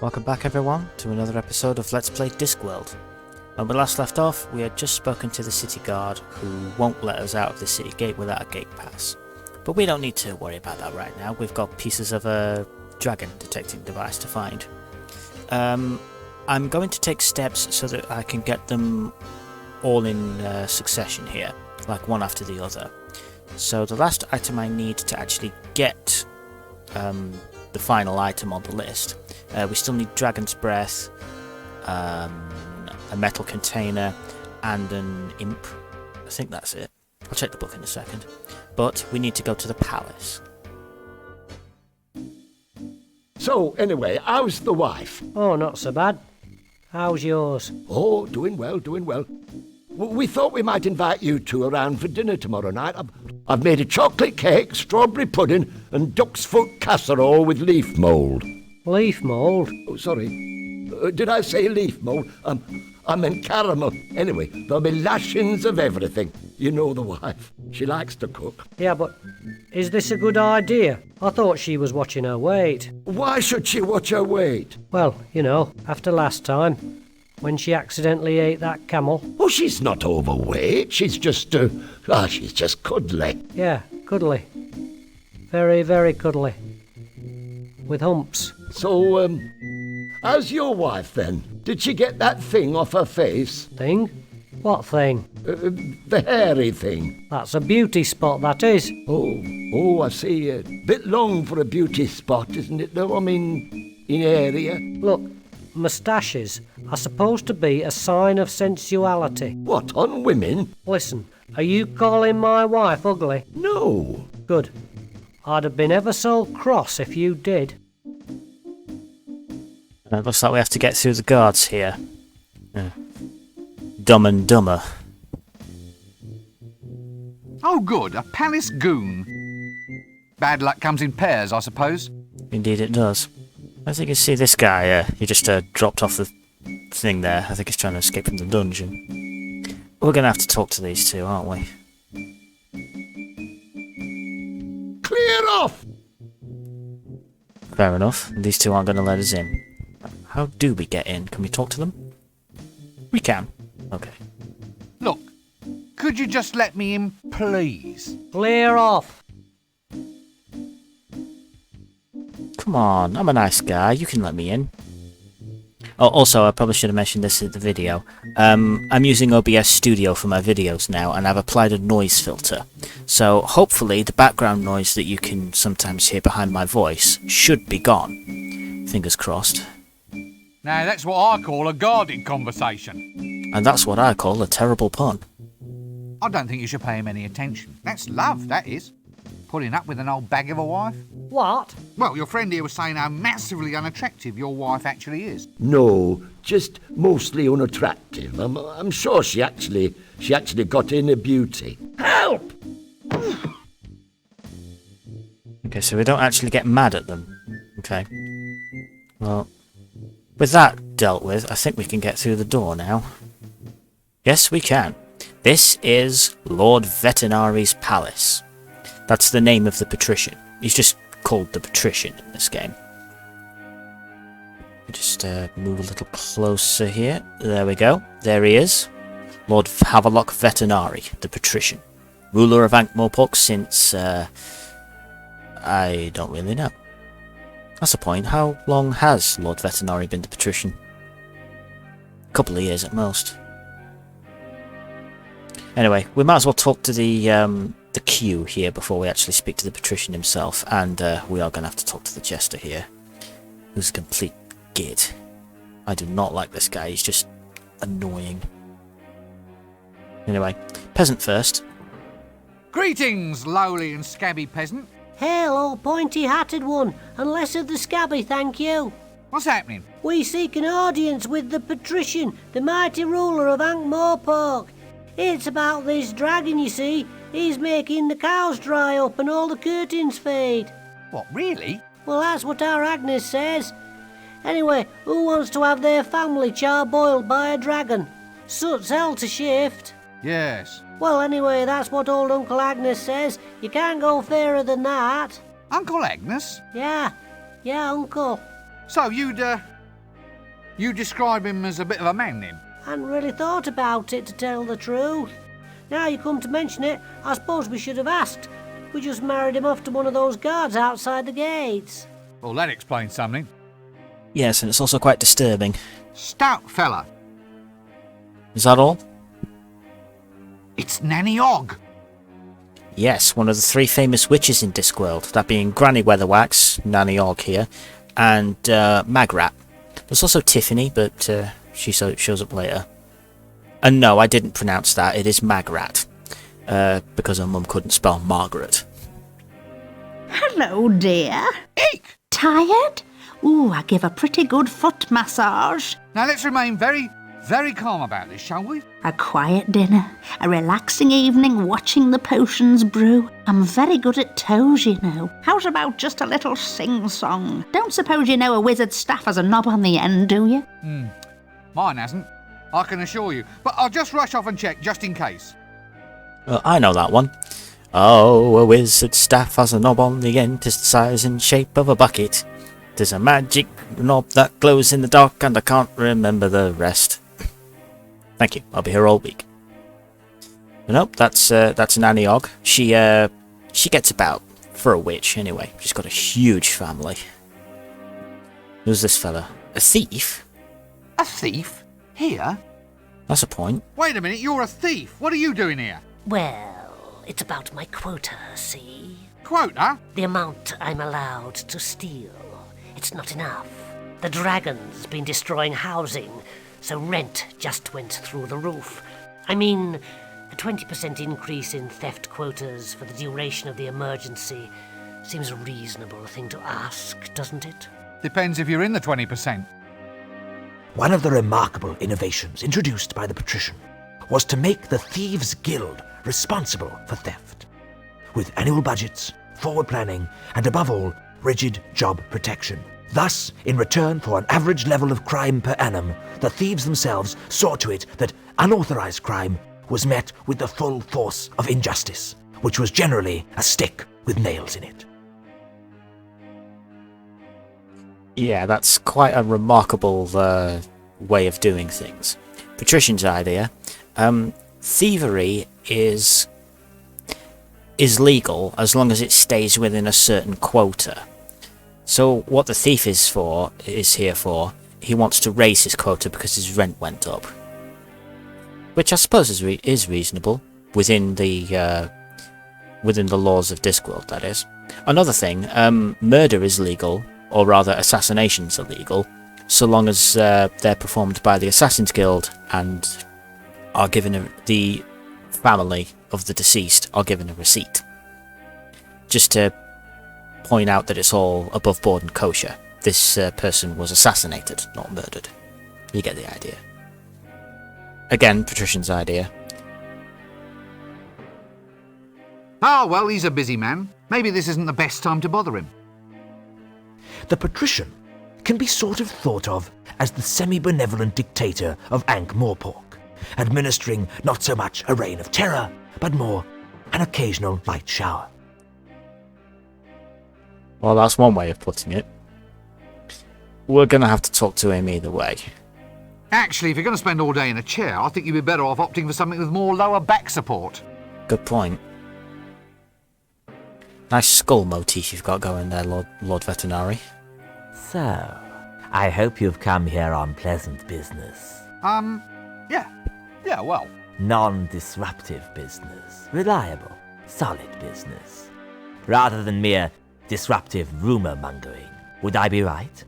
Welcome back everyone to another episode of Let's Play Discworld. When we last left off, we had just spoken to the city guard who won't let us out of the city gate without a gate pass. But we don't need to worry about that right now, we've got pieces of a dragon detecting device to find. I'm going to take steps so that I can get them all in succession here, like one after the other. So the last item I need to actually get the final item on the list, we still need Dragon's Breath, a metal container, and an imp. I think that's it. I'll check the book in a second. But we need to go to the palace. So, anyway, how's the wife? Oh, not so bad. How's yours? Oh, doing well, doing well. We thought we might invite you two around for dinner tomorrow night. I've made a chocolate cake, strawberry pudding, and duck's foot casserole with leaf mould. Leaf mould? Oh, sorry. Did I say leaf mould? I meant caramel. Anyway, there'll be lashings of everything. You know the wife. She likes to cook. Yeah, but is this a good idea? I thought she was watching her weight. Why should she watch her weight? Well, you know, after last time, when she accidentally ate that camel. Oh, she's not overweight. She's just, she's just cuddly. Yeah, cuddly. Very, very cuddly. With humps. So, how's your wife then? Did she get that thing off her face? Thing? What thing? The hairy thing. That's a beauty spot, that is. Oh, I see. A bit long for a beauty spot, isn't it, though? I mean, in area. Look, moustaches are supposed to be a sign of sensuality. What, on women? Listen, are you calling my wife ugly? No. Good. I'd have been ever so cross if you did. It looks like we have to get through the guards here. Dumb and Dumber. Oh good, a palace goon. Bad luck comes in pairs, I suppose. Indeed it does. I think you see this guy, he just dropped off the thing there. I think he's trying to escape from the dungeon. We're going to have to talk to these two, aren't we? Clear off! Fair enough. These two aren't going to let us in. How do we get in? Can we talk to them? We can. Okay. Look, could you just let me in, please? Clear off. Come on, I'm a nice guy. You can let me in. Oh, also, I probably should have mentioned this in the video. I'm using OBS Studio for my videos now, and I've applied a noise filter. So, hopefully, the background noise that you can sometimes hear behind my voice should be gone. Fingers crossed. Now, that's what I call a guarded conversation. And that's what I call a terrible pun. I don't think you should pay him any attention. That's love, that is. Putting up with an old bag of a wife. What? Well, your friend here was saying how massively unattractive your wife actually is. No, just mostly unattractive. I'm sure she actually got in a beauty. Help! Okay, so we don't actually get mad at them. Okay. Well, with that dealt with, I think we can get through the door now. Yes, we can. This is Lord Veterinary's palace. That's the name of the patrician. He's just called the patrician in this game. Just move a little closer here. There we go. There he is. Lord Havelock Vetinari, the patrician. Ruler of Ankh-Morpork since, I don't really know. That's the point. How long has Lord Vetinari been the patrician? A couple of years at most. Anyway, we might as well talk to the queue here before we actually speak to the patrician himself, and we are going to have to talk to the jester here, who's a complete git. I do not like this guy, he's just annoying. Anyway, peasant first. Greetings, lowly and scabby peasant. Hail, old pointy-hatted one, and less of the scabby, thank you. What's happening? We seek an audience with the patrician, the mighty ruler of Ankh-Morpork. It's about this dragon, you see. He's making the cows dry up and all the curtains fade. What, really? Well, that's what our Agnes says. Anyway, who wants to have their family char-boiled by a dragon? Soot's hell to shift. Yes. Well, anyway, that's what old Uncle Agnes says. You can't go fairer than that. Uncle Agnes? Yeah, Uncle. So you'd You describe him as a bit of a man, then? Hadn't really thought about it, to tell the truth. Now you come to mention it, I suppose we should have asked. We just married him off to one of those guards outside the gates. Well, that explains something. Yes, and it's also quite disturbing. Stout fella. Is that all? It's Nanny Og. Yes, one of the 3 famous witches in Discworld, that being Granny Weatherwax, Nanny Og here, and Magrat. There's also Tiffany, but she shows up later. And no, I didn't pronounce that, it is Magrat, because her mum couldn't spell Margaret. Hello, dear. Eek! Tired? Ooh, I give a pretty good foot massage. Now let's remain very, very calm about this, shall we? A quiet dinner, a relaxing evening watching the potions brew. I'm very good at toes, you know. How's about just a little sing-song? Don't suppose you know a wizard's staff has a knob on the end, do you? Mine hasn't, I can assure you. But I'll just rush off and check, just in case. Well, I know that one. Oh, a wizard's staff has a knob on the end, 'tis the size and shape of a bucket. 'Tis a magic knob that glows in the dark, and I can't remember the rest. Thank you, I'll be here all week. But nope, that's Nanny Og. She gets about, for a witch anyway. She's got a huge family. Who's this fella? A thief? A thief? Here? That's a point. Wait a minute, you're a thief. What are you doing here? Well, it's about my quota, see? Quota? The amount I'm allowed to steal. It's not enough. The dragon's been destroying housing, so rent just went through the roof. I mean, a 20% increase in theft quotas for the duration of the emergency seems a reasonable thing to ask, doesn't it? Depends if you're in the 20%. One of the remarkable innovations introduced by the patrician was to make the Thieves' Guild responsible for theft, with annual budgets, forward planning, and above all, rigid job protection. Thus, in return for an average level of crime per annum, the thieves themselves saw to it that unauthorized crime was met with the full force of injustice, which was generally a stick with nails in it. Yeah, that's quite a remarkable way of doing things. Patrician's idea. Thievery is legal as long as it stays within a certain quota. So what the thief is here for, he wants to raise his quota because his rent went up. Which I suppose is reasonable within the laws of Discworld, that is. Another thing, murder is legal, or rather assassinations are legal, so long as they're performed by the Assassin's Guild and are given the family of the deceased are given a receipt. Just to point out that it's all above board and kosher. This person was assassinated, not murdered. You get the idea. Again, Patrician's idea. Ah, well, he's a busy man. Maybe this isn't the best time to bother him. The patrician can be sort of thought of as the semi-benevolent dictator of Ankh-Morpork, administering not so much a reign of terror, but more an occasional light shower. Well, that's one way of putting it. We're going to have to talk to him either way. Actually, if you're going to spend all day in a chair, I think you'd be better off opting for something with more lower back support. Good point. Nice skull motif you've got going there, Lord Veterinary. So, I hope you've come here on pleasant business. Yeah, well. Non-disruptive business. Reliable, solid business. Rather than mere disruptive rumor-mongering. Would I be right?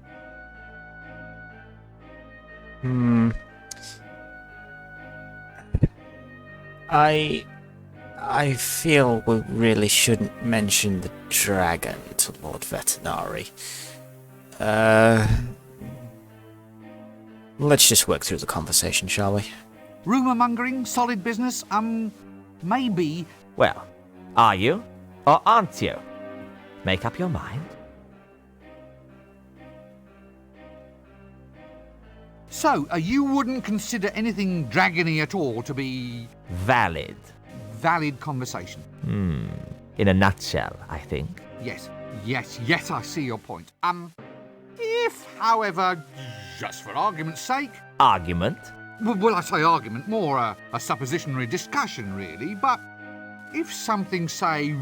I feel we really shouldn't mention the dragon to Lord Veterinary. Let's just work through the conversation, shall we? Rumour-mongering, solid business, maybe. Well, are you? Or aren't you? Make up your mind. So, you wouldn't consider anything dragony at all to be Valid. valid conversation? In a nutshell, I think. Yes, I see your point. If, however, just for argument's sake... Argument? Well, I say argument, more a suppositionary discussion, really, but if something, say,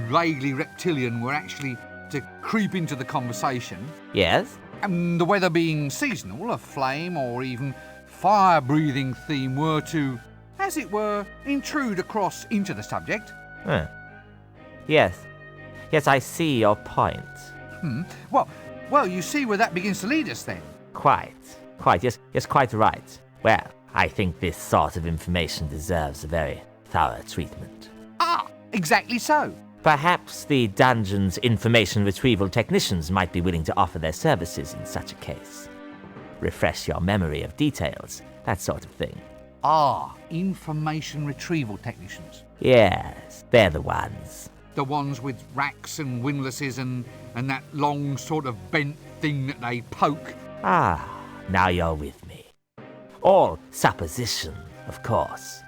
vaguely reptilian were actually to creep into the conversation... Yes? And the weather being seasonal, a flame or even fire-breathing theme were to, as it were, intrude across into the subject... Huh. Yes. Yes, I see your point. Well, you see where that begins to lead us, then. Quite. Yes, quite right. Well, I think this sort of information deserves a very thorough treatment. Ah, exactly so. Perhaps the dungeon's information retrieval technicians might be willing to offer their services in such a case. Refresh your memory of details, that sort of thing. Ah, information retrieval technicians. Yes, they're the ones. The ones with racks and windlasses and that long sort of bent thing that they poke. Ah, now you're with me. All supposition, of course.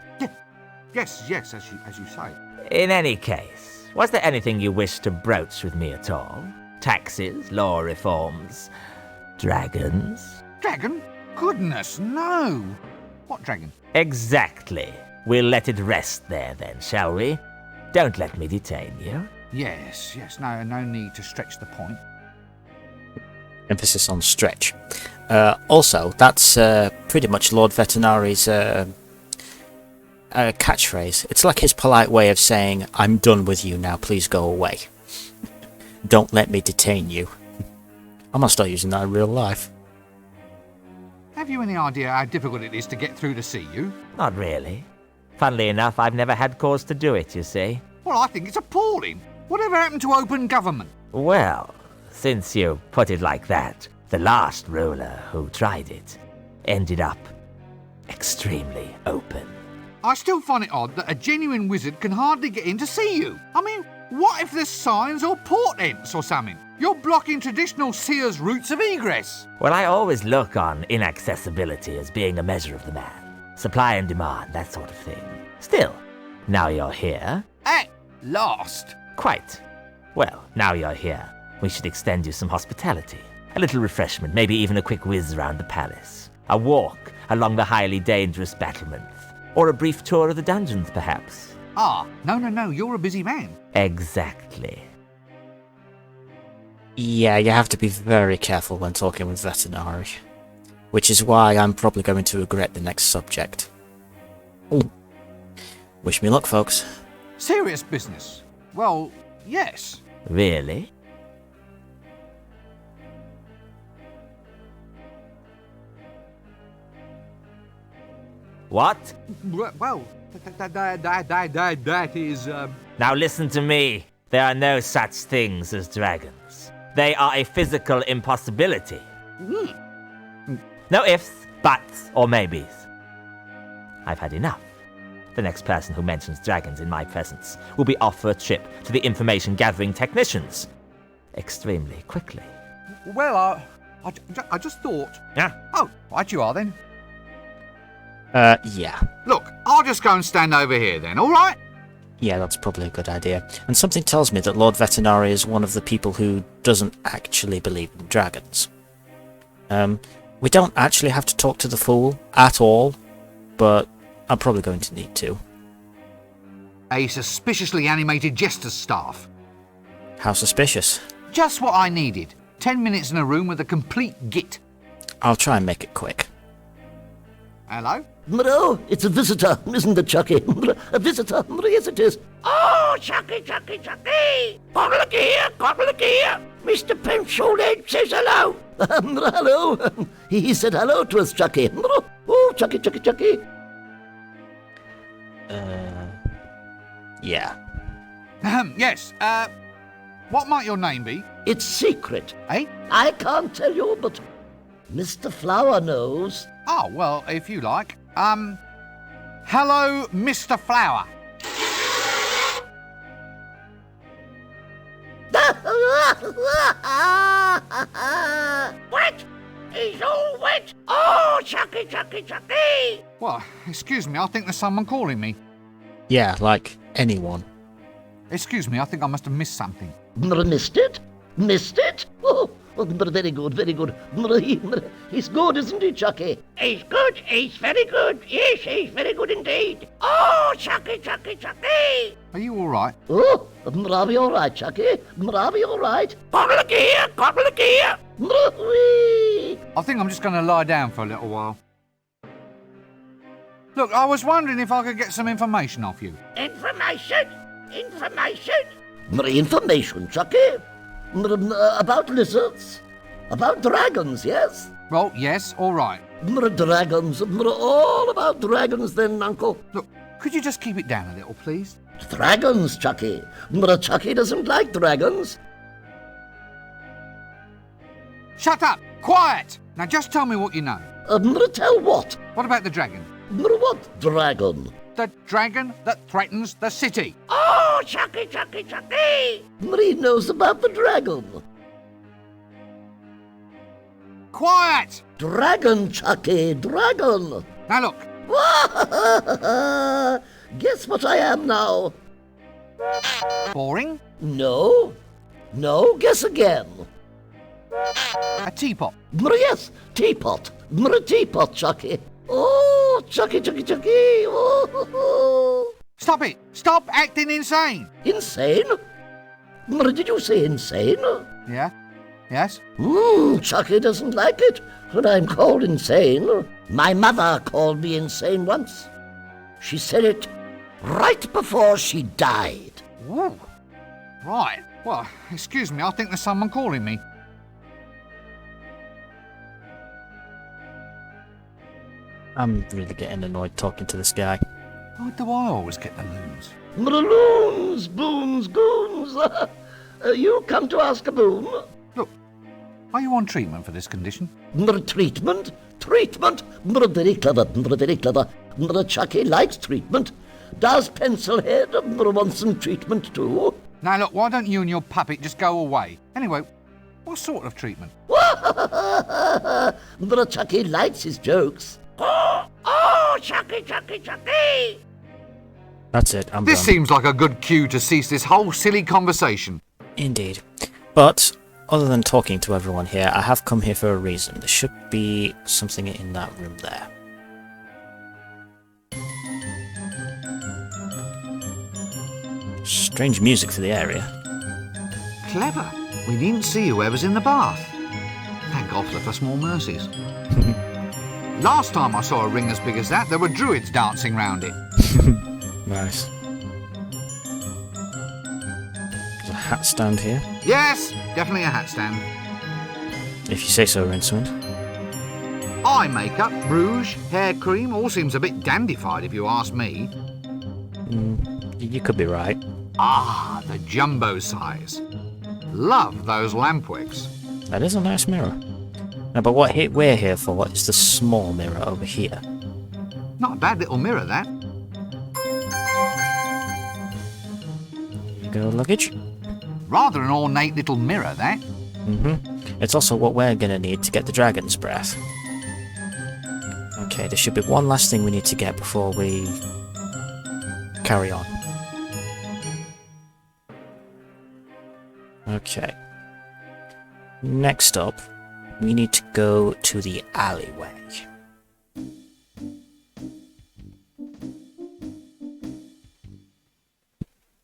Yes, as you say. In any case, was there anything you wished to broach with me at all? Taxes, law reforms, dragons? Dragon? Goodness, no! What dragon? Exactly. We'll let it rest there then, shall we? Don't let me detain you. Yes, no need to stretch the point. Emphasis on stretch. Also, that's pretty much Lord Vetinari's catchphrase. It's like his polite way of saying, I'm done with you now, please go away. Don't let me detain you. I must start using that in real life. Have you any idea how difficult it is to get through to see you? Not really. Funnily enough, I've never had cause to do it, you see. Well, I think it's appalling. Whatever happened to open government? Well, since you put it like that, the last ruler who tried it ended up extremely open. I still find it odd that a genuine wizard can hardly get in to see you. I mean, what if there's signs or portents or something? You're blocking traditional seers' routes of egress. Well, I always look on inaccessibility as being a measure of the man. Supply and demand, that sort of thing. Still, now you're here. At last. Quite. Well, now you're here, we should extend you some hospitality. A little refreshment, maybe even a quick whiz around the palace. A walk along the highly dangerous battlements. Or a brief tour of the dungeons, perhaps. Ah, no, you're a busy man. Exactly. Yeah, you have to be very careful when talking with Vetinari. Which is why I'm probably going to regret the next subject. Ooh. Wish me luck, folks. Serious business? Well, yes. Really? What? Well, that is, Now listen to me. There are no such things as dragons. They are a physical impossibility. No ifs, buts, or maybes. I've had enough. The next person who mentions dragons in my presence will be off for a trip to the information-gathering technicians. Extremely quickly. Well, I just thought... Yeah? Oh, right you are then. Yeah. Look, I'll just go and stand over here then, all right? Yeah, that's probably a good idea. And something tells me that Lord Vetinari is one of the people who doesn't actually believe in dragons. We don't actually have to talk to the fool at all, but I'm probably going to need to. A suspiciously animated jester's staff. How suspicious. Just what I needed. 10 minutes in a room with a complete git. I'll try and make it quick. Hello? Mro, it's a visitor, isn't it, Chucky? A visitor, yes it is. Oh, Chucky! Come look here! Mr. Pencil Head says hello. Hello. He said hello to us, Chucky. Oh, Chucky. Yeah. Yes, what might your name be? It's secret. Eh? I can't tell you, but Mr. Flower knows. Oh, well, if you like. Hello, Mr. Flower. Wet! He's all wet! Oh, Chucky! Well, excuse me, I think there's someone calling me. Yeah, like anyone. Excuse me, I think I must have missed something. Missed it? Oh, Oh, very good, very good. He's good, isn't he, Chucky? He's good, he's very good. Yes, he's very good indeed. Oh, Chucky, Chucky, Chucky. Are you all right? Oh, are we all right, Chucky? Are we all right? Cockle here, cockle here. Whee! I think I'm just going to lie down for a little while. Look, I was wondering if I could get some information off you. Information, information. Information, Chucky? About lizards? About dragons, yes? Well, yes, all right. Dragons. All about dragons then, Uncle. Look, could you just keep it down a little, please? Dragons, Chucky. Chucky doesn't like dragons. Shut up! Quiet! Now just tell me what you know. Tell what? What about the dragon? What dragon? The dragon that threatens the city. Oh, Chucky, Chucky, Chucky. He knows about the dragon. Quiet! Dragon, Chucky, dragon. Now look, Guess what I am now? boring. No, guess again. A teapot. Yes, teapot. Teapot, Chucky. Oh, Chucky, Chucky, Chucky. Oh. Stop it! Stop acting insane! Insane? Did you say insane? Yeah? Yes? Chucky doesn't like it when I'm called insane. My mother called me insane once. She said it right before she died. Ooh. Right. Well, excuse me, I think there's someone calling me. I'm really getting annoyed talking to this guy. Why do I always get the loons? Loons, boons, goons. You come to ask a boon? Look, are you on treatment for this condition? Treatment? Very clever, very clever. Chucky likes treatment. Does Pencilhead want some treatment too? Now look, why don't you and your puppet just go away? Anyway, what sort of treatment? Chucky likes his jokes. Oh, Chucky, Chucky, Chucky. That's it, I'm This done. seems like a good cue to cease this whole silly conversation. Indeed. But, other than talking to everyone here, I have come here for a reason. There should be something in that room there. Strange music for the area. Clever. We didn't see whoever's in the bath. Thank God for the small mercies. Last time I saw a ring as big as that, there were druids dancing round it. Nice. There's a hat stand here. Yes, definitely a hat stand. If you say so, Rincewind. Eye makeup, rouge, hair cream, all seems a bit dandified if you ask me. You could be right. Ah, the jumbo size. Love those lampwicks. That is a nice mirror. No, but what we're here for is the small mirror over here. Not a bad little mirror, that. Here you go, luggage. Rather an ornate little mirror, that. It's also what we're gonna need to get the dragon's breath. Okay, there should be one last thing we need to get before we carry on. Okay. Next up, we need to go to the alleyway.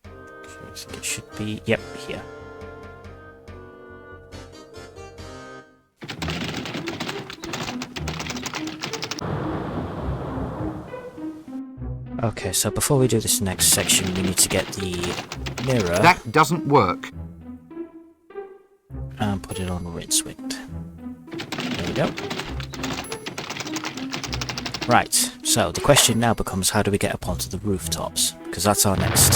Okay, so it should be, yep, here. Okay, so before we do this next section, we need to get the mirror That doesn't work. and put it on Rincewind. There we go. Right, so the question now becomes how do we get up onto the rooftops? Because that's our next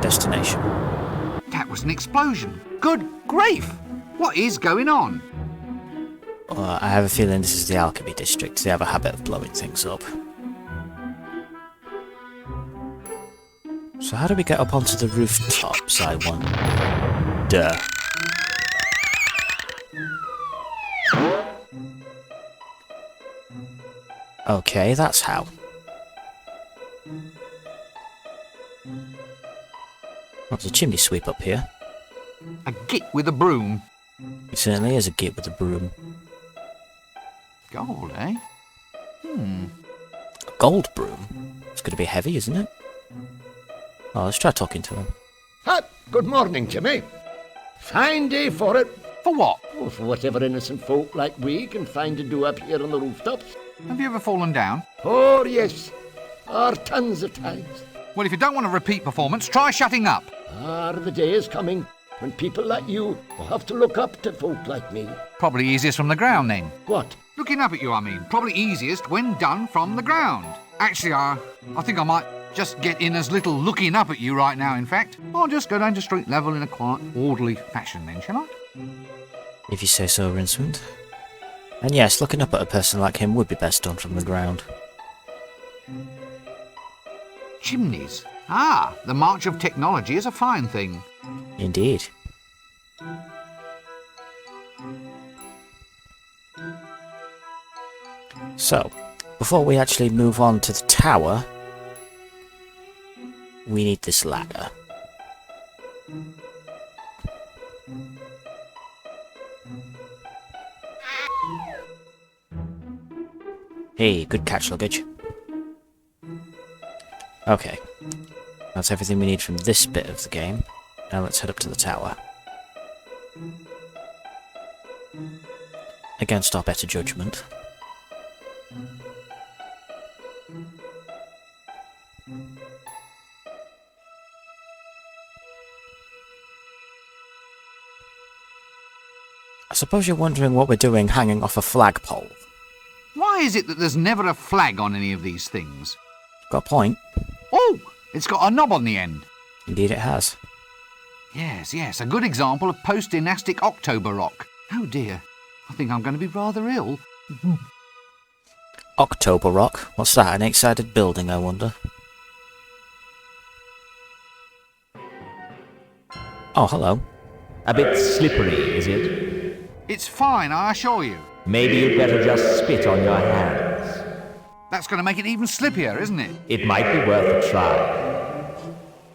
destination. That was an explosion. Good grief! What is going on? I have a feeling this is the alchemy district. They have a habit of blowing things up. So how do we get up onto the rooftops, I wonder? Okay, that's how. There's a chimney sweep up here. A git with a broom. He certainly is a git with a broom. Gold, eh? A gold broom? It's going to be heavy, isn't it? Oh, let's try talking to him. Ah, good morning, Jimmy. Fine day for it. For what? Oh, for whatever innocent folk like we can find to do up here on the rooftops. Have you ever fallen down? Oh, yes. Tons of times. Well, if you don't want a repeat performance, try shutting up. The day is coming when people like you will have to look up to folk like me. Probably easiest from the ground, then. What? Looking up at you, I mean. Probably easiest when done from the ground. Actually, I think I might just get in as little looking up at you right now, in fact. I'll just go down to street level in a quiet, orderly fashion then, shall I? If you say so, Rincewind. And yes, looking up at a person like him would be best done from the ground. Chimneys. Ah, the march of technology is a fine thing. Indeed. So, before we actually move on to the tower, we need this ladder. Hey, good catch, luggage. Okay. That's everything we need from this bit of the game. Now let's head up to the tower. Against our better judgment. I suppose you're wondering what we're doing hanging off a flagpole. Why is it that there's never a flag on any of these things? Got a point? Oh, it's got a knob on the end. Indeed it has. Yes, a good example of post-dynastic October rock. Oh dear, I think I'm going to be rather ill. October Rock? What's that, an eight-sided building, I wonder? Oh, hello. A bit slippery, is it? It's fine, I assure you. Maybe you'd better just spit on your hands. That's going to make it even slippier, isn't it? It might be worth a try.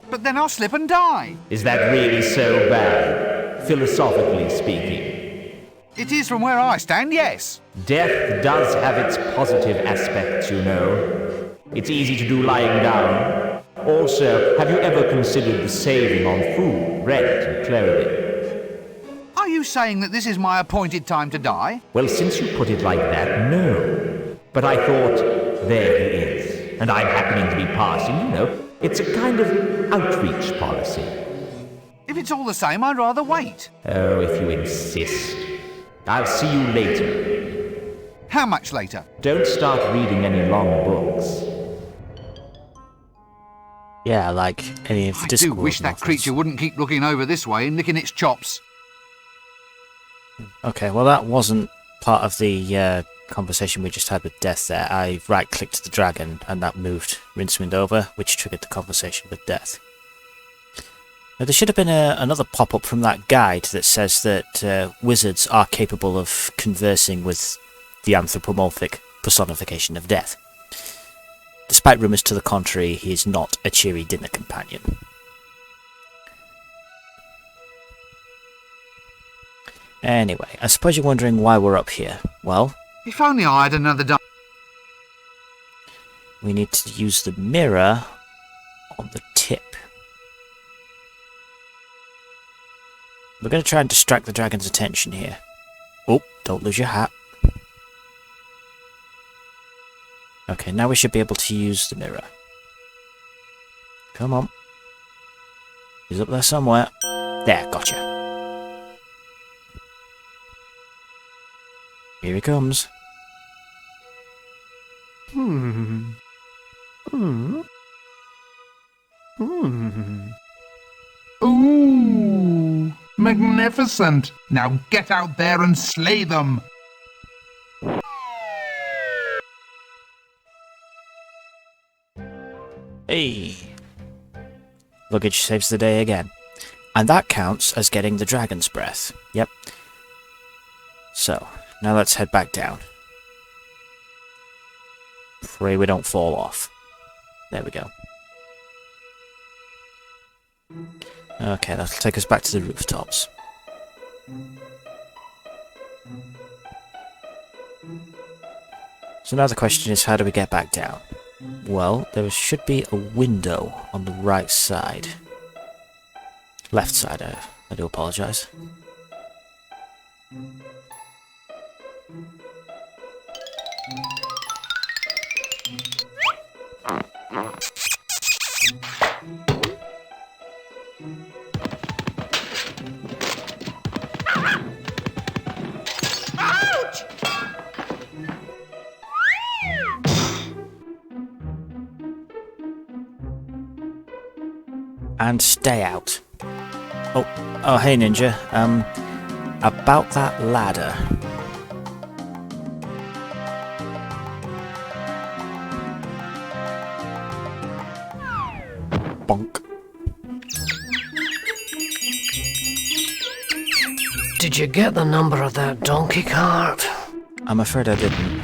But then I'll slip and die. Is that really so bad, philosophically speaking? It is from where I stand, yes. Death does have its positive aspects, you know. It's easy to do lying down. Also, have you ever considered the saving on food, rent, and clothing? Are you saying that this is my appointed time to die? Well, since you put it like that, no. But I thought, there he is. And I'm happening to be passing, you know. It's a kind of outreach policy. If it's all the same, I'd rather wait. Oh, if you insist. I'll see you later. How much later? Don't start reading any long books. Yeah, like any of the I do Discord wish that novels. creature wouldn't keep looking over this way and licking its chops. Okay, well that wasn't part of the conversation we just had with Death there. I right-clicked the dragon and that moved Rincewind over, which triggered the conversation with Death. Now, there should have been another pop-up from that guide that says that wizards are capable of conversing with the anthropomorphic personification of Death. Despite rumours to the contrary, he is not a cheery dinner companion. Anyway, I suppose you're wondering why we're up here. Well, If only I had another die. we need to use the mirror on the tip. We're going to try and distract the dragon's attention here. Oh, don't lose your hat. Okay, now we should be able to use the mirror. Come on. He's up there somewhere. There, gotcha. Here he comes. Ooh, magnificent. Now get out there and slay them. Hey! Luggage saves the day again. And that counts as getting the dragon's breath. Yep. So, now let's head back down. Pray we don't fall off. There we go. Okay, that'll take us back to the rooftops. So now the question is, how do we get back down? Well, there should be a window on the right side. Left side, I do apologise. And stay out. Oh, hey Ninja. About that ladder. Bonk. Did you get the number of that donkey cart? I'm afraid I didn't.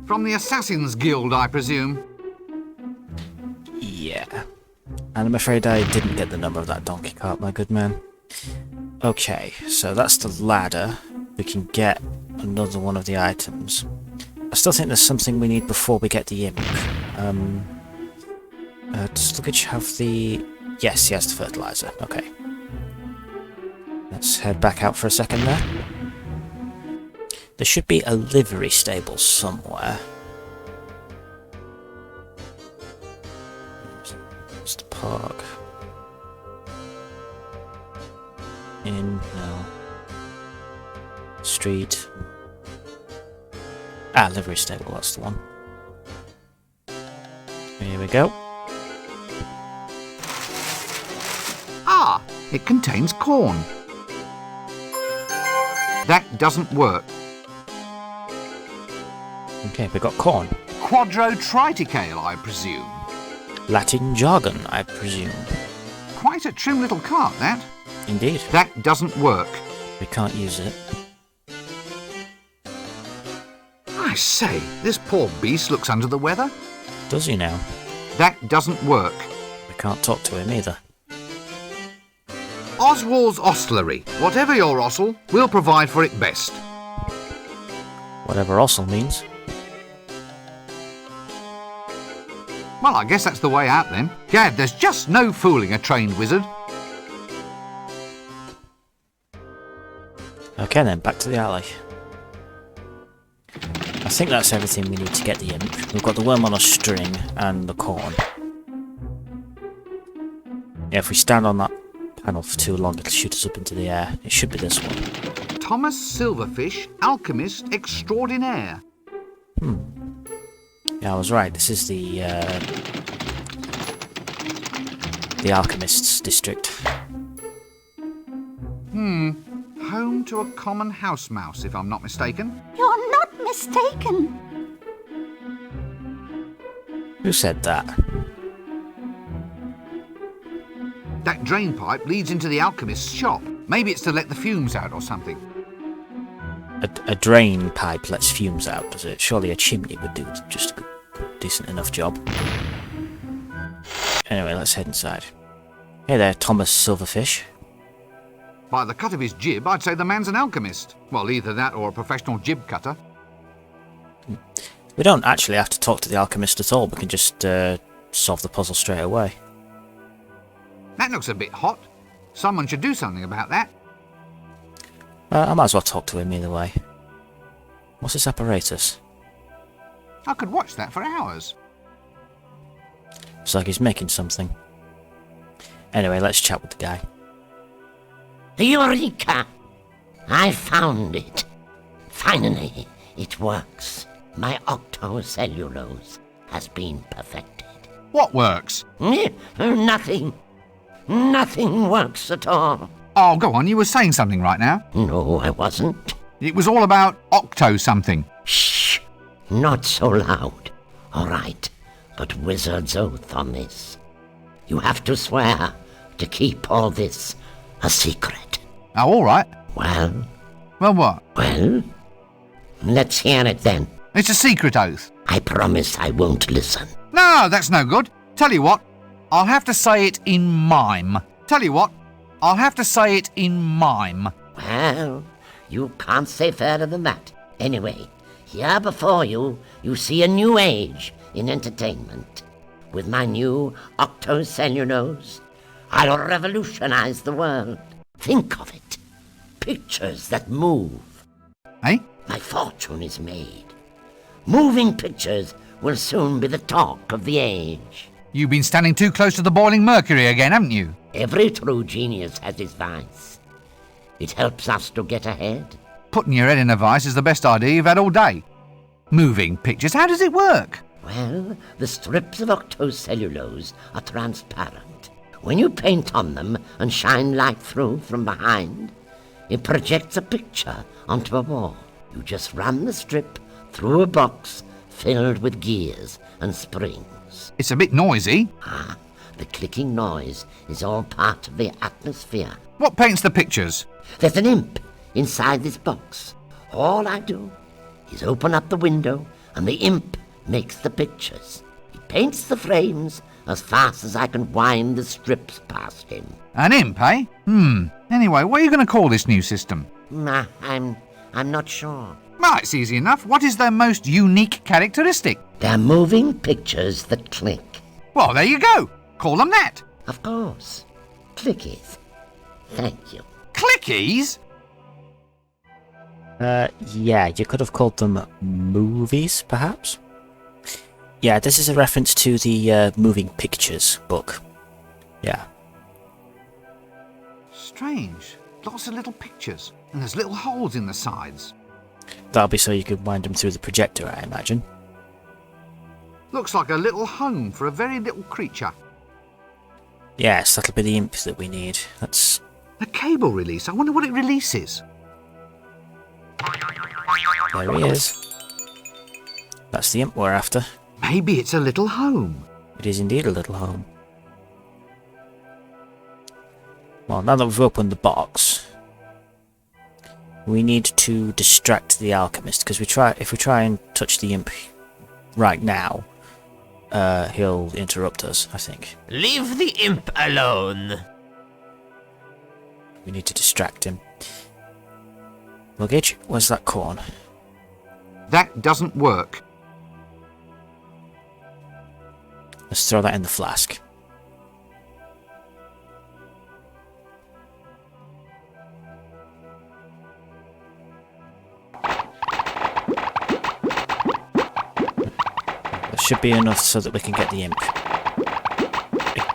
From the Assassin's Guild, I presume. Yeah. And I'm afraid I didn't get the number of that donkey cart, my good man. Okay, so that's the ladder. We can get another one of the items. I still think there's something we need before we get the imp. Does luggage have the... Yes, he has the fertilizer. Okay. Let's head back out for a second there. There should be a livery stable somewhere. Where's the park? No. Street. Livery stable, that's the one. Here we go. It contains corn. That doesn't work. Okay, we got corn. Quadro triticale, I presume. Latin jargon, I presume. Quite a trim little cart, that. Indeed. That doesn't work. We can't use it. I say, this poor beast looks under the weather. Does he now? That doesn't work. We can't talk to him either. Oswald's Ostlery. Whatever your osel, we'll provide for it best. Whatever Ossel means. Well, I guess that's the way out then. Gad, there's just no fooling a trained wizard. Okay then, back to the alley. I think that's everything we need to get the imp. We've got the worm on a string and the corn. Yeah, if we stand on that panel for too long, it'll shoot us up into the air. It should be this one. Thomas Silverfish, alchemist extraordinaire. Yeah, I was right. This is the alchemist's district. Home to a common house mouse, if I'm not mistaken. You're not mistaken. Who said that? That drain pipe leads into the alchemist's shop. Maybe it's to let the fumes out or something. A drain pipe lets fumes out, does it? Surely a chimney would do just a decent enough job. Anyway, let's head inside. Hey there, Thomas Silverfish. By the cut of his jib, I'd say the man's an alchemist. Well, either that or a professional jib cutter. We don't actually have to talk to the alchemist at all. We can just solve the puzzle straight away. That looks a bit hot. Someone should do something about that. I might as well talk to him either way. What's this apparatus? I could watch that for hours. It's like he's making something. Anyway, let's chat with the guy. Eureka! I found it. Finally, it works. My octocellulose has been perfected. What works? Nothing. Nothing works at all. Oh, go on, you were saying something right now. No, I wasn't. It was all about octo something. Shh! Not so loud. All right, but wizard's oath on this. You have to swear to keep all this a secret. Oh, all right. Well, Well, what? well, let's hear it then. It's a secret oath. I promise I won't listen. No, that's no good. Tell you what, I'll have to say it in mime. Tell you what, I'll have to say it in mime. Well, you can't say fairer than that. Anyway, here before you, you see a new age in entertainment. With my new octocellulose, I'll revolutionize the world. Think of it. Pictures that move. Eh? My fortune is made. Moving pictures will soon be the talk of the age. You've been standing too close to the boiling mercury again, haven't you? Every true genius has his vice. It helps us to get ahead. Putting your head in a vice is the best idea you've had all day. Moving pictures, how does it work? Well, the strips of octocellulose are transparent. When you paint on them and shine light through from behind, it projects a picture onto a wall. You just run the strip through a box filled with gears and springs. It's a bit noisy. Ah, the clicking noise is all part of the atmosphere. What paints the pictures? There's an imp inside this box. All I do is open up the window and the imp makes the pictures. He paints the frames as fast as I can wind the strips past him. An imp, eh? Anyway, what are you going to call this new system? I'm not sure. Well, it's easy enough. What is their most unique characteristic? They're moving pictures that click. Well, there you go. Call them that. Of course. Clickies. Thank you. Clickies? Yeah, you could have called them movies, perhaps? Yeah, this is a reference to the Moving Pictures book. Yeah. Strange. Lots of little pictures. And there's little holes in the sides. That'll be so you could wind them through the projector, I imagine. Looks like a little home for a very little creature. Yes, that'll be the imp that we need. That's... A cable release. I wonder what it releases. There he is. That's the imp we're after. Maybe it's a little home. It is indeed a little home. Well, now that we've opened the box, we need to distract the alchemist, because if we try and touch the imp right now, he'll interrupt us, I think. Leave the imp alone. We need to distract him. Luggage, where's that corn? That doesn't work. Let's throw that in the flask. There should be enough so that we can get the imp.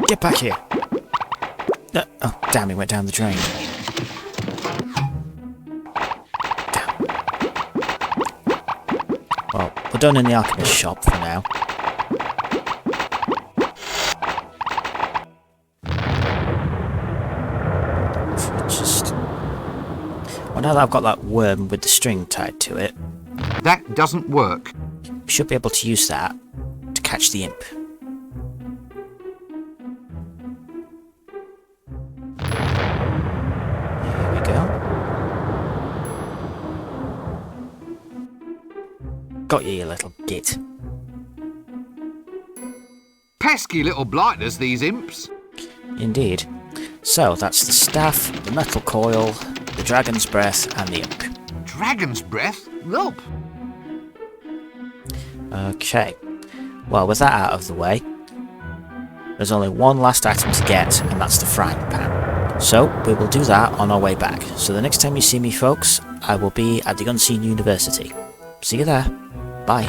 Get back here! Oh, damn, he went down the drain. Damn. Well, we're done in the alchemist shop for now. Well, now that I've got that worm with the string tied to it, That doesn't work. we should be able to use that to catch the imp. Here we go. Got you little git. Pesky little blighters, these imps. Indeed. So, that's the staff, the metal coil, the dragon's breath, and the imp. Dragon's breath? Look. Okay. Well, with that out of the way, there's only one last item to get, and that's the frying pan. So, we will do that on our way back. So the next time you see me, folks, I will be at the Unseen University. See you there. Bye.